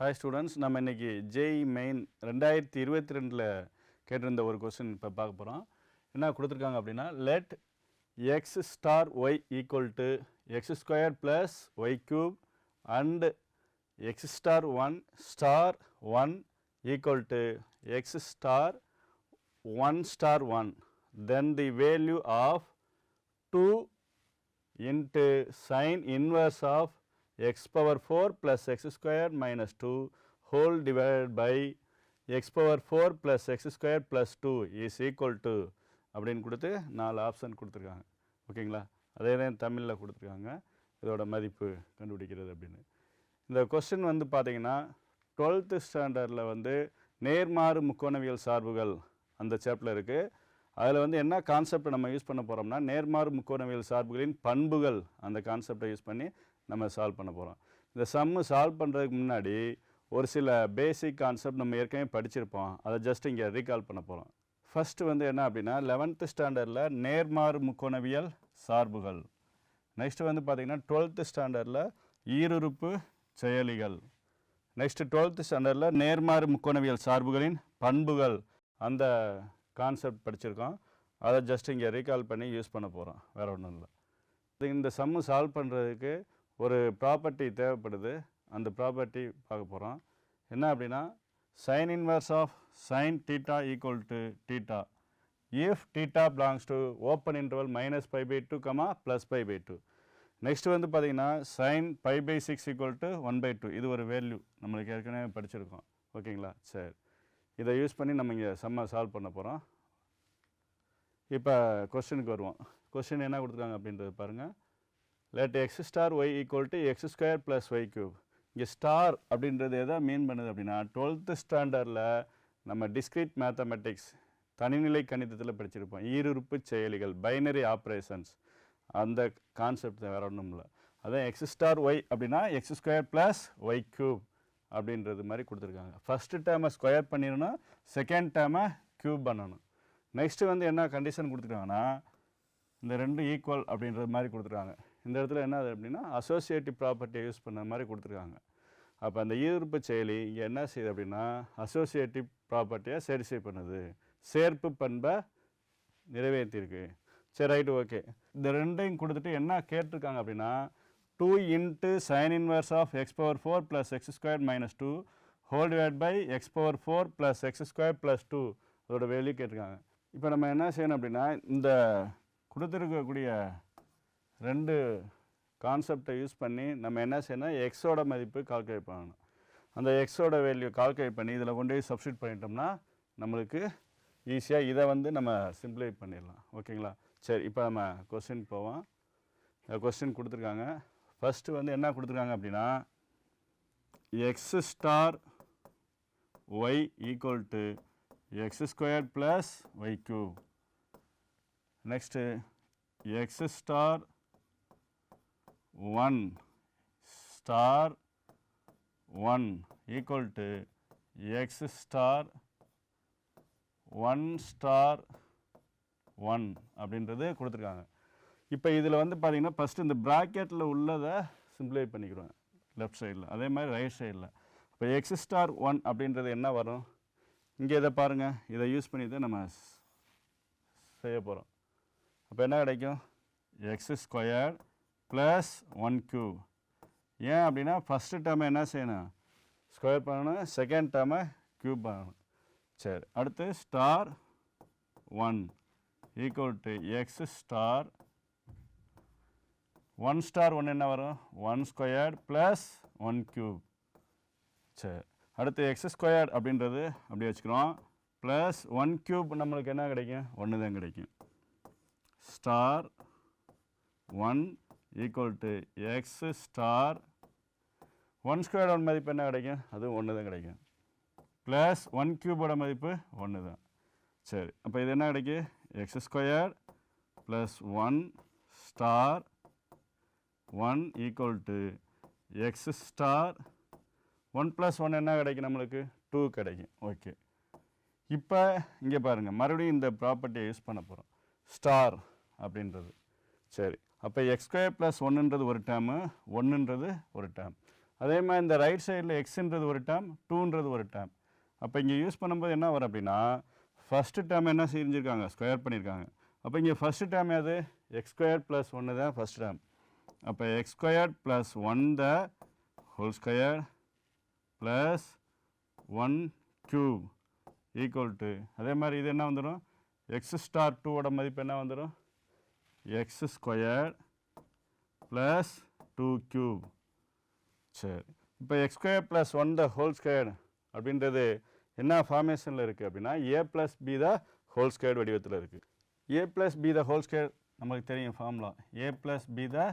Hi students, நம்ம இன்னைக்கு JEE main 2022ல கேட்டிருந்த ஒரு கொஸ்டின் இப்போ பார்க்க போகிறோம். என்ன கொடுத்துருக்காங்க அப்படின்னா let x star y equal to x square plus y cube and x star 1 equal to x star 1 star 1, then the value of 2 into sin inverse of x power 4 plus x square minus 2 whole divided by x power 4 plus x square plus 2 is equal to அப்படின்னு கொடுத்து 4 option கொடுத்துருக்காங்க. ஓகேங்களா, அதே தான் தமிழில் கொடுத்துருக்காங்க. இதோட மதிப்பு கண்டுபிடிக்கிறது அப்படின்னு. இந்த கொஸ்டின் வந்து பார்த்தீங்கன்னா 12th ஸ்டாண்டர்டில் நேர்மாறு முக்கோணவியல் சார்புகள் அந்த சாப்டரில் இருக்குது. அதில் என்ன கான்செப்ட் நம்ம யூஸ் பண்ண போகிறோம்னா நேர்மாறு முக்கோணவியல் சார்புகளின் பண்புகள் அந்த கான்செப்டை யூஸ் பண்ணி நம்ம சால்வ் பண்ண போகிறோம். இந்த சம்மு சால்வ் பண்ணுறதுக்கு முன்னாடி ஒரு சில பேசிக் கான்செப்ட் நம்ம ஏற்கனவே படிச்சிருப்போம். அதை ஜஸ்ட் இங்கே ரீகால் பண்ண போகிறோம். ஃபஸ்ட்டு என்ன அப்படின்னா 11th ஸ்டாண்டர்டில் நேர்மாறு முக்கோணவியல் சார்புகள். நெக்ஸ்ட்டு பார்த்திங்கன்னா 12th ஸ்டாண்டர்டில் ஈருறுப்பு செயலிகள். நெக்ஸ்ட்டு 12th ஸ்டாண்டர்டில் நேர்மாறு முக்கோணவியல் சார்புகளின் பண்புகள் அந்த கான்செப்ட் படிச்சிருக்கோம். அதை ஜஸ்ட் இங்கே ரீகால் பண்ணி யூஸ் பண்ண போகிறோம், வேறு ஒன்றும் இல்லை. இந்த சம்மு சால்வ் பண்ணுறதுக்கு ஒரு ப்ராப்பர்ட்டி தேவைப்படுது. அந்த ப்ராப்பர்ட்டி பார்க்க போகிறோம். என்ன அப்படின்னா sin inverse of sin theta equal to theta if theta belongs to open interval minus pi by 2 plus pi by 2. Next பார்த்தீங்கன்னா sin pi by 6 equal to 1 by 2. இது ஒரு வேல்யூ நம்மளுக்கு ஏற்கனவே படிச்சிருக்கோம். ஓகேங்களா, சரி, இதை யூஸ் பண்ணி நம்ம இங்கே சம்மை சால்வ் பண்ண போகிறோம். இப்போ கொஸ்டினுக்கு வருவோம். கொஸ்டின் என்ன கொடுத்துருக்காங்க அப்படின்றது பாருங்கள். let x star y equal to x square plus y cube. இங்கே ஸ்டார் அப்படின்றது எதை மீன் பண்ணுது அப்படின்னா 12th ஸ்டாண்டர்டில் நம்ம டிஸ்க்ரீட் மேத்தமெட்டிக்ஸ் தனிநிலை கணிதத்தில் படிச்சிருப்போம். ஈருறுப்பு செயலிகள், பைனரி ஆப்ரேஷன்ஸ், அந்த கான்செப்ட் வேறு ஒன்றும் இல்லை. அதான் எக்ஸ் ஸ்டார் ஒய் அப்படின்னா x square plus y cube அப்படின்றது மாதிரி கொடுத்துருக்காங்க. ஃபஸ்ட்டு டேர்மை ஸ்கொயர் பண்ணிடணும், செகண்ட் டேர்மை க்யூப் பண்ணணும். நெக்ஸ்ட்டு என்ன கண்டிஷன் கொடுத்துருக்காங்கன்னா இந்த ரெண்டு ஈக்குவல் அப்படின்றது மாதிரி கொடுத்துருக்காங்க. இந்த இடத்துல என்ன அப்படின்னா அசோசியேட்டிவ் ப்ராப்பர்ட்டியை யூஸ் பண்ண மாதிரி கொடுத்துருக்காங்க. அப்போ அந்த ஈர்ப்பு செயலி இங்கே என்ன செய்யுது அப்படின்னா அசோசியேட்டிவ் ப்ராப்பர்ட்டியை சேடிஃபை பண்ணுது, சேர்ப்பு பண்பை நிறைவேற்றிருக்கு. சரி, ரைட்டு, ஓகே. இந்த ரெண்டையும் கொடுத்துட்டு என்ன கேட்டிருக்காங்க அப்படின்னா 2 into sin inverse of x power 4 plus x square minus 2 whole divided by x power 4 plus x square plus 2 அதோட வேல்யூ கேட்டிருக்காங்க. இப்போ நம்ம என்ன செய்யணும் அப்படின்னா இந்த கொடுத்துருக்கக்கூடிய ரெண்டு கான்செப்டை யூஸ் பண்ணி நம்ம என்ன செய்யணும், எக்ஸோட மதிப்பு கால்குலேட் பண்ணணும். அந்த எக்ஸோட வேல்யூ கால்குலேட் பண்ணி இதில் கொண்டு போய் சப்ஸ்டியூட் பண்ணிட்டோம்னா நம்மளுக்கு ஈஸியாக இதை நம்ம சிம்பிளை பண்ணிடலாம். ஓகேங்களா, சரி, இப்போ நம்ம கொஸ்டின் போவோம். கொஸ்டின் கொடுத்துருக்காங்க. ஃபஸ்ட்டு என்ன கொடுத்துருக்காங்க அப்படின்னா x star y equal to x square plus y cube. Next x star 1 star 1 equal to x star 1 star 1 அப்படின்றது கொடுத்துருக்காங்க. இப்போ இதில் பார்த்தீங்கன்னா ஃபஸ்ட்டு இந்த ப்ராக்கெட்டில் உள்ளதை சிம்பிளை பண்ணிக்கிறோம் லெஃப்ட் சைடில், அதே மாதிரி ரைட் சைடில். இப்போ எக்ஸ் ஸ்டார் 1 அப்படின்றது என்ன வரும், இங்கே இதை பாருங்கள், இதை யூஸ் பண்ணி தான் நம்ம செய்ய போகிறோம். அப்போ என்ன கிடைக்கும், எக்ஸ் ஸ்கொயர் ப்ளஸ் 1 க்யூப். ஏன் அப்படின்னா ஃபஸ்ட்டு டேர்மை என்ன செய்யணும், ஸ்கொயர் பண்ணணும், செகண்ட் டேர்மை க்யூப் பண்ணணும். சரி, அடுத்து star 1 equal to X star 1 star 1 என்ன வரும், 1 ஸ்கொயர் ப்ளஸ் 1 க்யூப். சரி, அடுத்து எக்ஸ் ஸ்கொயர் அப்படின்றது அப்படி வச்சுக்கிறோம், ப்ளஸ் 1 க்யூப் நம்மளுக்கு என்ன கிடைக்கும், 1 தான் கிடைக்கும். Star 1 equal to X star 1 square 1 மதிப்பு என்ன கிடைக்கும், அது 1 தான் கிடைக்கும். ப்ளஸ் 1 க்யூபோட மதிப்பு 1 தான். சரி, அப்போ இது என்ன கிடைக்கும், X square plus 1 star 1 equal to X star 1 plus 1 என்ன கிடைக்கும், நம்மளுக்கு 2 கிடைக்கும். ஓகே, இப்போ இங்கே பாருங்கள், மறுபடியும் இந்த ப்ராப்பர்ட்டியை யூஸ் பண்ண போகிறோம், ஸ்டார் அப்படின்றது. சரி, அப்போ எக்ஸ் ஸ்கொயர் ப்ளஸ் 1ன்றது ஒரு டேர்மு, 1ன்றது ஒரு டேர்ம். அதே மாதிரி இந்த ரைட் சைடில் எக்ஸுன்றது ஒரு டேர்ம், டூன்றது ஒரு டேர்ம். அப்போ இங்கே யூஸ் பண்ணும்போது என்ன வரும் அப்படின்னா, ஃபஸ்ட்டு டேர்ம் என்ன செஞ்சுருக்காங்க, ஸ்கொயர் பண்ணியிருக்காங்க. அப்போ இங்கே ஃபஸ்ட்டு டேர்ம் எது, எக்ஸ் ஸ்கொயர் ப்ளஸ் ஒன்று தான் ஃபஸ்ட் டேர்ம். அப்போ X square plus one the whole square plus one cube equal to, அதே மாதிரி இது என்ன வந்துடும், எக்ஸ் ஸ்டார் டூவோட மதிப்பு என்ன வந்துடும், x square plus two cube. சரி, இப்போ x square plus one the whole square அப்படின்றது என்ன ஃபார்மேஷனில் இருக்குது அப்படின்னா, A plus B the whole square வடிவத்தில் இருக்குது. A plus B the whole square நமக்கு தெரியும் formula, A plus B the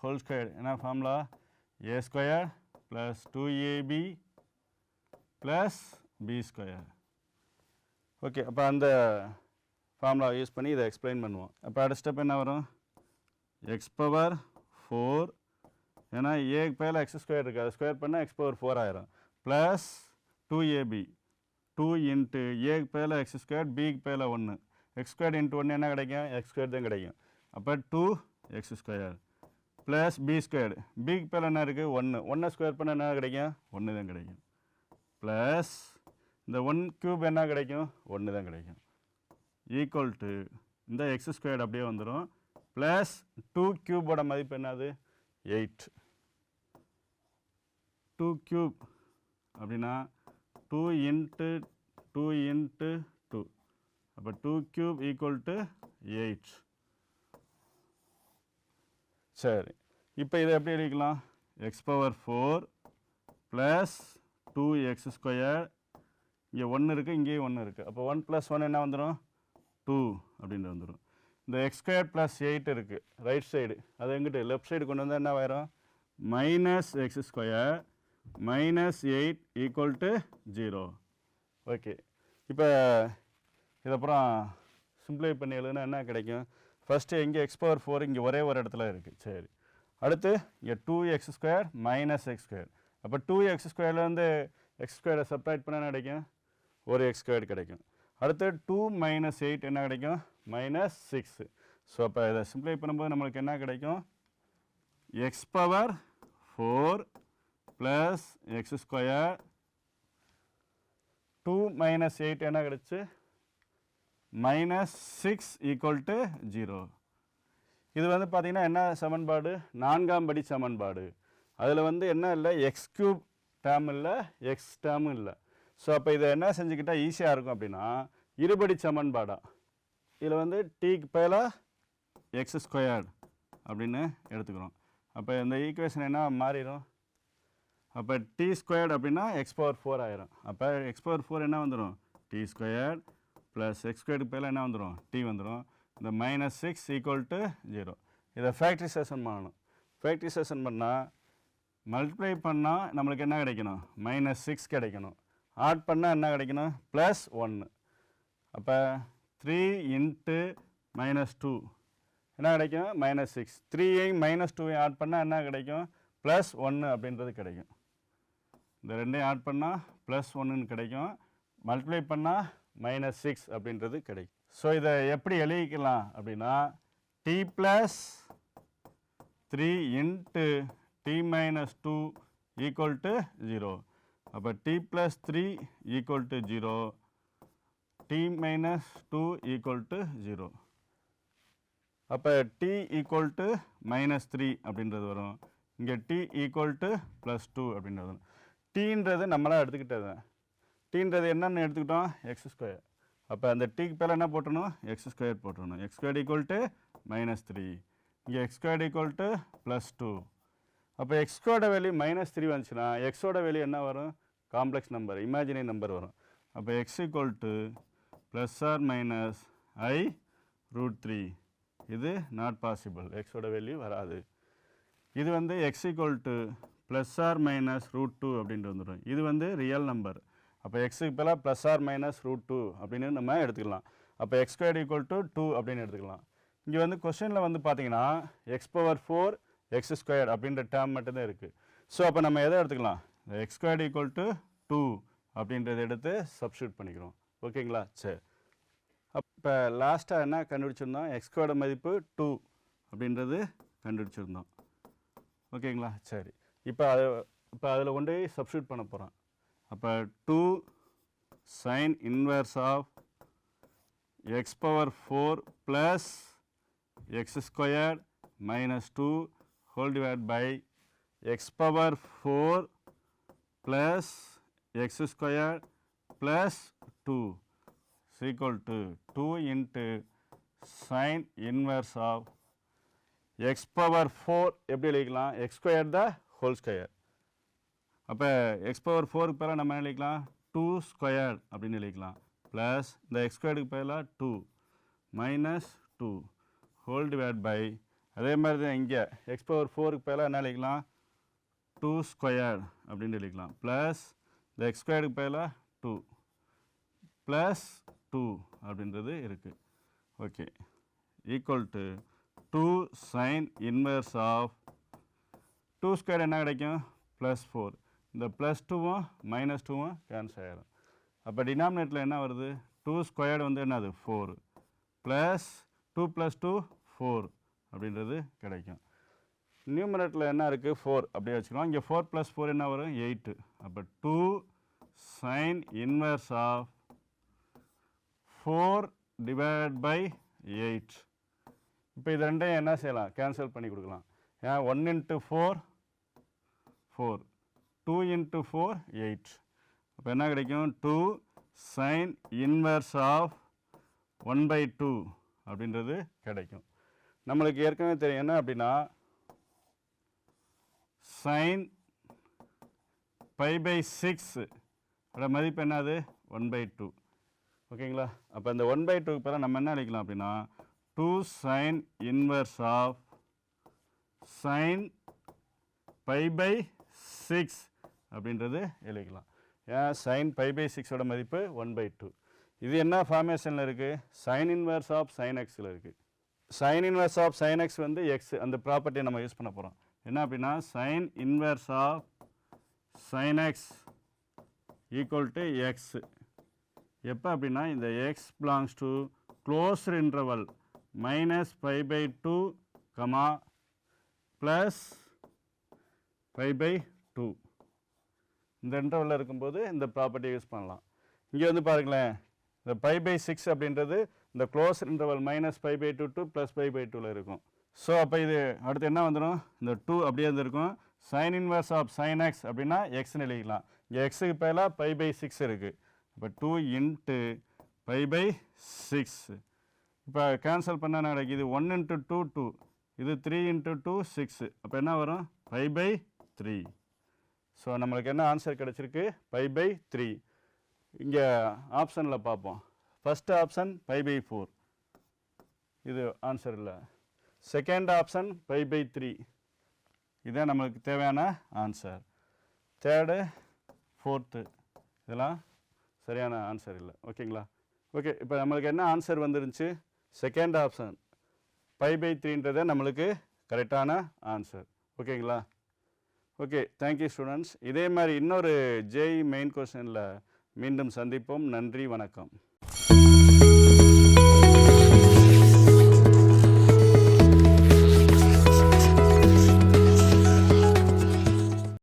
whole square என்ன formula, A square plus 2ab plus B square. Okay, அப்போ அந்த ஃபார்முலா யூஸ் பண்ணி இதை எக்ஸ்பிளைன் பண்ணுவோம். அப்போ அடுத்த ஸ்டெப் என்ன வரும், எக்ஸ் பவர் 4, ஏன்னா ஏக்கு பேரில் எக்ஸ் ஸ்கொயர் இருக்குது, அதை ஸ்கொயர் பண்ணால் எக்ஸ் பவர் 4 ஆயிரும், ப்ளஸ் 2ab 2 இன்ட்டு ஏக்கு பேரில் எக்ஸ் ஸ்கொயர், பிக்கு பேரில் 1, எக்ஸ் ஸ்கொயர் இன்ட்டு 1 என்ன கிடைக்கும், எக்ஸ் ஸ்கொயர் தான் கிடைக்கும். அப்போ 2 x square plus B square, பிக்கு பேரில் என்ன இருக்குது 1, 1 ஸ்கொயர் பண்ண என்ன கிடைக்கும், 1 தான் கிடைக்கும், ப்ளஸ் இந்த 1 க்யூப் என்ன கிடைக்கும், 1 தான் கிடைக்கும், ஈக்குவல் டு இந்த எக்ஸ் ஸ்கொயர் அப்படியே வந்துடும், ப்ளஸ் 2 க்யூபோட மதிப்பு என்னது 8. 2 க்யூப் அப்படின்னா 2 இன்ட்டு 2 இன்ட்டு 2, அப்போ 2 க்யூப் ஈக்குவல் டு 8. சரி, இப்போ இதை எப்படி எழுதிக்கலாம், X power 4 plus 2 x square, இங்கே 1 இருக்குது, இங்கேயும் 1 இருக்குது, அப்போ 1 + 1 என்ன வந்துடும் 2 அப்படின்னு வந்துடும். இந்த எக்ஸ் ஸ்கொயர் ப்ளஸ் 8 இருக்குது ரைட் சைடு, அது எங்கிட்ட லெஃப்ட் சைடு கொண்டு வந்தால் என்ன ஆயிரும், minus X square minus 8 equal to 0. Okay, இப்போ இதப்புறம் சிம்பிளை பண்ணி எழுதுனா என்ன கிடைக்கும், ஃபஸ்ட்டு இங்கே எக்ஸ் பவர் 4 இங்கே ஒரே ஒரு இடத்துல இருக்குது. சரி, அடுத்து இங்கே 2x square minus X square, அப்போ 2x ஸ்கொயர்லேருந்து எக்ஸ் ஸ்கொயரை சப்ராக்ட் பண்ணால் என்ன கிடைக்கும், ஒரு எக்ஸ் ஸ்கொயர் கிடைக்கும். அடுத்து 2 மைனஸ் 8 என்ன கிடைக்கும், மைனஸ் 6. ஸோ அப்போ இதை சிம்பிளை பண்ணும்போது நம்மளுக்கு என்ன கிடைக்கும், X power 4 plus X square 2 minus 8 என்ன கிடைச்சு மைனஸ் 6 ஈக்குவல் டு 0. இது வந்து பார்த்தீங்கன்னா என்ன சமன்பாடு, 4ஆம் படி சமன்பாடு. அதில் வந்து என்ன இல்லை, எக்ஸ் க்யூப் டேர்ம் இல்லை, எக்ஸ் டேர்மும் இல்லை. ஸோ அப்போ இதை என்ன செஞ்சுக்கிட்டால் ஈஸியாக இருக்கும் அப்படின்னா, இருபடி சமன்பாடா, இதில் வந்து டீக்கு பதிலாக எக்ஸ் ஸ்கொயர் அப்படின்னு எடுத்துக்கிறோம். அப்போ இந்த ஈக்குவேஷன் என்ன மாறிடும், அப்போ டி ஸ்கொயர்டு அப்படின்னா எக்ஸ் பவர் 4 ஆயிரும். அப்போ எக்ஸ் பவர் 4 என்ன வந்துடும், டி ஸ்கொயர் ப்ளஸ் எக்ஸ் ஸ்கொயருக்கு பதிலாக என்ன வந்துடும், டி வந்துடும். இந்த மைனஸ் 6 ஈக்குவல் டு 0. இதை ஃபேக்ட்ரிசேஷன் பண்ணணும். ஃபேக்ட்ரிசேஷன் பண்ணால் மல்டிப்ளை பண்ணால் நம்மளுக்கு என்ன கிடைக்கணும், மைனஸ் 6 கிடைக்கணும். ஆட் பண்ணால் என்ன கிடைக்கணும், ப்ளஸ் 1. அப்போ 3 இன்ட்டு மைனஸ் 2 என்ன கிடைக்கும், மைனஸ் 6. 3ஐயும் மைனஸ் 2ஐயும் ஆட் பண்ணால் என்ன கிடைக்கும், ப்ளஸ் 1 அப்படின்றது கிடைக்கும். இந்த ரெண்டையும் ஆட் பண்ணால் ப்ளஸ் 1ன்னு கிடைக்கும், மல்டிப்ளை பண்ணால் மைனஸ் 6 அப்படின்றது கிடைக்கும். ஸோ இதை எப்படி எழுதிக்கலாம் அப்படின்னா, t plus 3 into t minus 2 equal to 0. அப்போ t plus 3 equal to 0, t minus 2 equal to 0. அப்போ டி ஈக்குவல் டு மைனஸ் 3 அப்படின்றது வரும். இங்கே டி ஈக்குவல் டு ப்ளஸ் 2 அப்படின்றது வரும். டீன்றது நம்மளாக எடுத்துக்கிட்டது தான். டீன்றது என்னென்னு எடுத்துக்கிட்டோம், எக்ஸ் ஸ்கொயர். அப்போ அந்த டீக்கு பேர் என்ன போட்டணும், எக்ஸ் ஸ்கொயர் போட்டணும். X square equal to minus 3, இங்கே x square equal to plus 2. அப்போ எக்ஸ்கோட வேல்யூ மைனஸ் 3 வந்துச்சுன்னா எக்ஸோட வேல்யூ என்ன வரும், காம்ப்ளெக்ஸ் நம்பர், இமேஜினரி நம்பர் வரும். அப்போ x equal to plus or minus i root 3. இது நாட் பாசிபிள், எக்ஸோட வேல்யூ வராது. இது வந்து x equal to plus or minus root 2 அப்படின்ட்டு வந்துடும். இது வந்து ரியல் நம்பர். அப்போ எக்ஸுக்கு பதிலாக ப்ளஸ் ஆர் மைனஸ் ரூட் 2 அப்படின்னு நம்ம எடுத்துக்கலாம். அப்போ எக்ஸ் ஸ்கொயர் ஈக்குவல் டு 2 அப்படின்னு எடுத்துக்கலாம். இங்கே வந்து கொஸ்டினில் வந்து பார்த்தீங்கன்னா எக்ஸ் பவர் 4 எக்ஸ் ஸ்கொயர் அப்படின்ற டேர்ம் மட்டும்தான் இருக்குது. ஸோ அப்போ நம்ம எதை எடுத்துக்கலாம், எக்ஸ் ஸ்கொயர் ஈக்குவல் டு 2 அப்படின்றத எடுத்து சப்ஸ்டியூட் பண்ணிக்கிறோம். ஓகேங்களா, சரி. அப்போ லாஸ்ட்டாக என்ன கண்டுபிடிச்சிருந்தோம், எக்ஸ்கோட மதிப்பு 2 அப்படின்றது கண்டுபிடிச்சிருந்தோம். ஓகேங்களா, சரி. இப்போ அது இப்போ அதில் கொண்டு சப்ஸ்டியூட் பண்ண போகிறோம். அப்போ 2 sin inverse of x power 4 plus x squared minus 2 whole divided by x power 4 plus x squared plus 2 is equal to 2 into sin inverse of x power 4 எப்படி எழுதிக்கலாம்? x squared the whole square. அப்போ x power 4 க்கு பதிலாக நம்ம என்ன எழுதிக்கலாம்? 2 squared அப்படின்னு எழுதிக்கலாம். ப்ளஸ் இந்த x ஸ்கொயர்டுக்கு பதிலாக 2 minus 2 whole divided by அதே மாதிரி தான் இங்கே x power 4க்கு பதிலாக என்ன எழுதிக்கலாம்? 2 squared அப்படின்னு எழுதிக்கலாம். ப்ளஸ் இந்த x ஸ்கொயர்டுக்கு பதிலாக 2 ப்ளஸ் 2 அப்படின்றது இருக்குது. Okay, equal to 2 sin inverse of 2 square என்ன கிடைக்கும்? ப்ளஸ் 4. இந்த ப்ளஸ் 2வும் மைனஸ் 2வும் கேன்சல் ஆகிடும். அப்போ டினாமினேட்டில் என்ன வருது? 2 ஸ்கொயர்டு வந்து என்னது? 4 ப்ளஸ் 2 + 2 4 அப்படின்றது கிடைக்கும். நியூமரேட்டில் என்ன இருக்குது? 4 அப்படியே வச்சுக்கலாம். இங்கே 4 + 4 என்ன வரும்? 8. அப்போ 2 sin inverse of 4 divided by 8. இப்போ இது ரெண்டையும் என்ன செய்யலாம்? கேன்சல் பண்ணி கொடுக்கலாம். ஏன் 1 into 4 4, 2 into 4 8. அப்போ என்ன கிடைக்கும்? 2 sin inverse of 1/2 அப்படின்றது கிடைக்கும். நம்மளுக்கு ஏற்கனவே தெரியும் என்ன அப்படின்னா sin π/6 அதோட மதிப்பு என்னது? 1/2. ஓகேங்களா? அப்போ இந்த 1/2க்கு பிறகு நம்ம என்ன எழுதிக்கலாம் அப்படின்னா 2 sin inverse of sin π/6 அப்படின்றது எழுதிக்கலாம். ஏன் sin π/6ஓட மதிப்பு 1/2. இது என்ன ஃபார்மேஷனில் இருக்குது? sin inverse of sin xல் இருக்குது. sin inverse of sin x வந்து x, அந்த ப்ராப்பர்ட்டியை நம்ம யூஸ் பண்ண போகிறோம். என்ன அப்படின்னா sin inverse of sin x equal to x. எப்போ அப்படின்னா இந்த x belongs to closed interval -π/2, plus π/2 இந்த இன்டர்வலில் இருக்கும்போது இந்த ப்ராப்பர்ட்டியை யூஸ் பண்ணலாம். இங்கே வந்து பாருங்களேன், இந்த π/6 அப்படின்றது இந்த க்ளோஸ் இன்டர்வல் -π/2 to +π/2ல இருக்கும். ஸோ அப்போ இது அடுத்து என்ன வந்துடும்? இந்த 2 அப்படியே இருந்திருக்கும். sin inverse of sin x அப்படின்னா எக்ஸ்ன்னு எழுதிக்கலாம். இங்கே எக்ஸுக்கு பதிலாக π/6 இருக்குது. இப்போ 2 into π/6. இப்போ கேன்சல் பண்ணால் என்ன கிடைக்குது? 1 into 2 2, இது 3 into 2 6. அப்போ என்ன வரும்? π/3. ஸோ நம்மளுக்கு என்ன ஆன்சர் கிடச்சிருக்கு? π/3. இங்கே ஆப்ஷனில் பார்ப்போம். ஃபஸ்ட் ஆப்ஷன் π/4, இது ஆன்சர் இல்லை. செகண்ட் ஆப்ஷன் π/3, இதுதான் நம்மளுக்கு தேவையான ஆன்சர். தேர்டு, ஃபோர்த்து, இதெல்லாம் சரியான ஆன்சர் இல்லை. ஓகேங்களா? ஓகே, இப்போ நம்மளுக்கு என்ன ஆன்சர் வந்துருந்துச்சு? செகண்ட் ஆப்ஷன் π/3ன்றதே நம்மளுக்கு கரெக்டான ஆன்சர். ஓகேங்களா? Okay, thank you students. இதே மாதிரி இன்னொரு JEE மெயின் கொஸ்டினில் மீண்டும் சந்திப்போம். நன்றி, வணக்கம்.